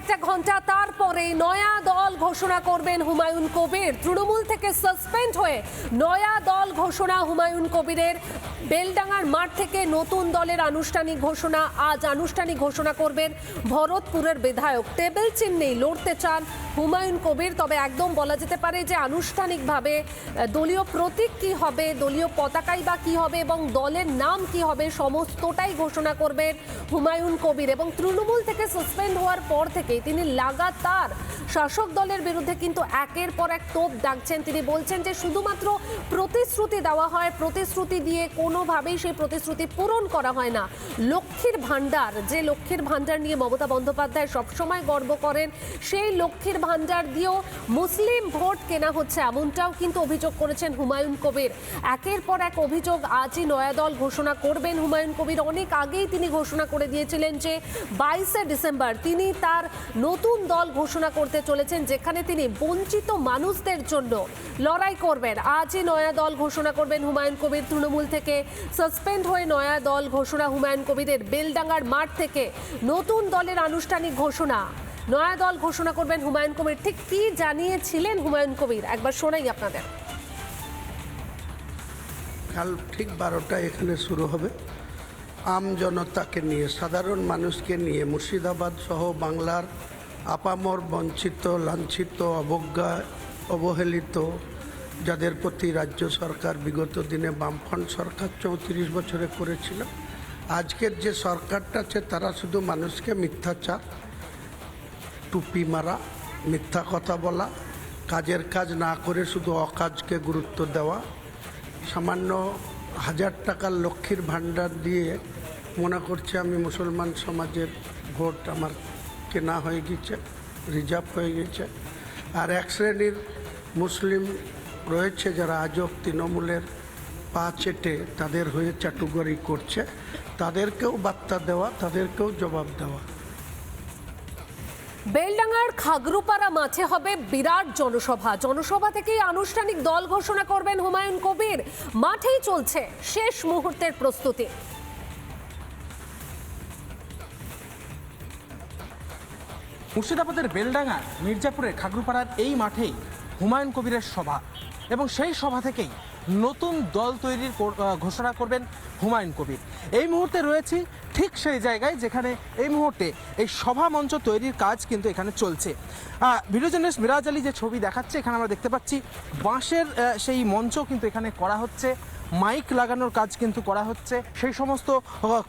কয়েকটা ঘন্টা তারপরে নয়া দল ঘোষণা করবেন হুমায়ুন কবির। তৃণমূল থেকে সাসপেন্ড হয়ে নয়া দল ঘোষণা হুমায়ুন কবিরের। বেলডাঙ্গার মাঠ থেকে নতুন দলের আনুষ্ঠানিক ঘোষণা আজ আনুষ্ঠানিক ঘোষণা করবেন ভরতপুরের বিধায়ক। টেবিল চিহ্নেই লড়তে চান হুমায়ুন কবির, তবে একদম বলা যেতে পারে যে আনুষ্ঠানিকভাবে দলীয় প্রতীক কি হবে, দলীয় পতাকাই বা কি হবে এবং দলের নাম কি হবে সমস্তটাই ঘোষণা করবেন হুমায়ুন কবির। এবং তৃণমূল থেকে সাসপেন্ড হওয়ার পর থেকেই তিনি লাগাতার শাসক দলের বিরুদ্ধে কিন্তু একের পর এক তোপ দাগছেন। তিনি বলছেন যে শুধুমাত্র প্রতিশ্রুতি দেওয়া হয়, প্রতিশ্রুতি দিয়ে কোনোভাবেই সেই প্রতিশ্রুতি পূরণ করা হয় না। লক্ষ্মীর ভাণ্ডার, যে লক্ষ্মীর ভাণ্ডার নিয়ে মমতা বন্দ্যোপাধ্যায় সবসময় গর্ব করেন, সেই লক্ষ্মীর ভাণ্ডার দিয়েও মুসলিম ভোট কেনা হচ্ছে, এমনটাও কিন্তু অভিযোগ করেছেন হুমায়ুন কবির। একের পর এক অভিযোগ। আজই নয়া দল ঘোষণা করবেন হুমায়ুন কবির। অনেক আগেই তিনি ঘোষণা করে দিয়েছিলেন যে 22শে ডিসেম্বর তিনি তার নতুন দল ঘোষণা করতে চলেছেন, যেখানে তিনি বঞ্চিত মানুষদের জন্য লড়াই করবেন। আজই নয়া দল ঘোষণা করবেন হুমায়ুন কবির। তৃণমূল থেকে সাসপেন্ড হয়ে নয়া দল ঘোষণা হুমায়ুন কবিরের। বেলডাঙ্গার মাঠ থেকে নতুন দলের আনুষ্ঠানিক ঘোষণা, নয়া দল ঘোষণা করবেন হুমায়ুন কবির। ঠিক কি জানিয়েছিলেন হুমায়ুন কবির একবার শোনাই আপনাদের। কাল ঠিক 12টা এখানে শুরু হবে। আম জনতাকে নিয়ে, সাধারণ মানুষকে নিয়ে, মুর্শিদাবাদ সহ বাংলার আপামর বঞ্চিত, লাঞ্ছিত, অবহেলিত যাদের প্রতি রাজ্য সরকার বিগত দিনে বামফ্রন্ট সরকার 34 বছরে করেছিল, আজকের যে সরকারটা আছে তারা শুধু মানুষকে মিথ্যাচার, টুপি মারা, মিথ্যা কথা বলা, কাজের কাজ না করে শুধু অকাজকে গুরুত্ব দেওয়া, সামান্য 1000 টাকার লক্ষ্মীর ভাণ্ডার দিয়ে মনে করছে আমি মুসলমান সমাজের ভোট আমার কেনা হয়ে গেছে, রিজার্ভ হয়ে গেছে। আর এক শ্রেণীর মুসলিম রয়েছে যারা আজও তৃণমূলের পা চেটে তাদের হয়ে চাটুকারি করছে, তাদেরকেও বার্তা দেওয়া, তাদেরকেও জবাব দেওয়া। বেলডাঙ্গার খাগরুপাড়া মাঠে হবে বিরাট জনসভা। জনসভা থেকেই আনুষ্ঠানিক দল ঘোষণা করবেন হুমায়ুন কবির। মাঠেই চলছে শেষ মুহূর্তের প্রস্তুতি। মুর্শিদাবাদের বেলডাঙ্গা মির্জাপুরের খাগরুপাড়ার এই মাঠেই হুমায়ুন কবিরের সভা, এবং সেই সভা থেকেই নতুন দল তৈরির ঘোষণা করবেন হুমায়ুন কবির। এই মুহূর্তে রয়েছি ঠিক সেই জায়গায় যেখানে এই মুহূর্তে এই সভা মঞ্চ তৈরির কাজ কিন্তু এখানে চলছে। ভিডিও জার্নালিস্ট মিরাজ আলী যে ছবি দেখাচ্ছে, এখানে আমরা দেখতে পাচ্ছি বাঁশের সেই মঞ্চ কিন্তু এখানে করা হচ্ছে, মাইক লাগানোর কাজ কিন্তু করা হচ্ছে। সেই সমস্ত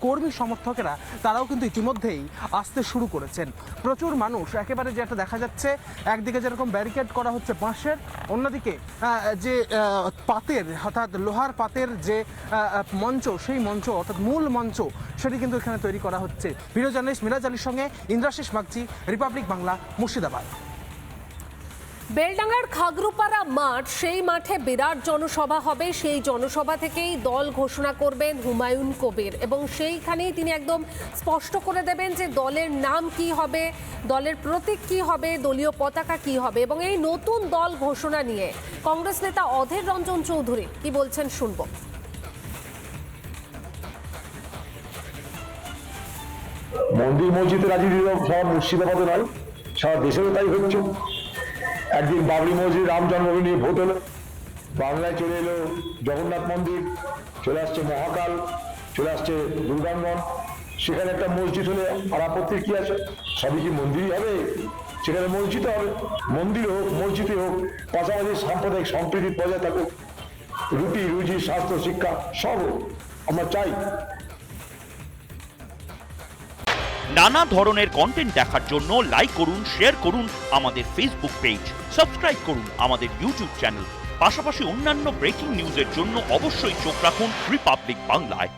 কর্মী সমর্থকেরা তারাও কিন্তু ইতিমধ্যেই আসতে শুরু করেছেন। প্রচুর মানুষ, একেবারে যেটা দেখা যাচ্ছে একদিকে যেরকম ব্যারিকেড করা হচ্ছে বাঁশের, অন্যদিকে যে পাতের অর্থাৎ লোহার পাতের যে মঞ্চ, সেই মঞ্চ অর্থাৎ মূল মঞ্চ সেটি কিন্তু এখানে তৈরি করা হচ্ছে। ভিডিও জার্নালিস্ট মিরাজ আলীর সঙ্গে ইন্দ্রাশিস বাগচি, রিপাবলিক বাংলা, মুর্শিদাবাদ। বেলডাঙ্গার খাগরুপাড়া মাঠ, সেই মাঠে বিরাট জনসভা হবে। সেই জনসভা থেকেই দল ঘোষণা করবেন হুমায়ুন কবির এবং সেইখানেই তিনি একদম স্পষ্ট করে দেবেন যে দলের নাম কি হবে, দলের প্রতীক কি হবে, দলীয় পতাকা কি হবে। এবং এই নতুন দল ঘোষণা নিয়ে কংগ্রেস নেতা অধীর রঞ্জন চৌধুরী কি বলছেন শুনবো। মন্দির মসজিদের রাজনীতি সব মুর্শিদাবাদে নয়, সারা দেশেও তাই হচ্ছে। একদিন বাবরি মসজিদ, রাম জন্মভূমি নিয়ে ভোট হলো, বাংলায় চলে এলো জগন্নাথ মন্দির, চলে আসছে মহাকাল, চলে আসছে দুর্গাঙ্গন। সেখানে একটা মসজিদ হলে আর আপত্তির কি আছে? সবই কি মন্দিরই হবে? সেখানে মসজিদ হবে, মন্দির হোক, মসজিদে হোক, পাশাপাশি সাম্প্রদায়িক সম্প্রীতি বজায় থাকুক, রুটি রুজি, স্বাস্থ্য, শিক্ষা সব আমরা চাই। নানা ধরনের কন্টেন্ট দেখার জন্য লাইক করুন, শেয়ার করুন আমাদের ফেসবুক পেজ, সাবস্ক্রাইব করুন আমাদের ইউটিউব চ্যানেল। পাশাপাশি অন্যান্য ব্রেকিং নিউজের জন্য অবশ্যই চোখ রাখুন রিপাবলিক বাংলায়।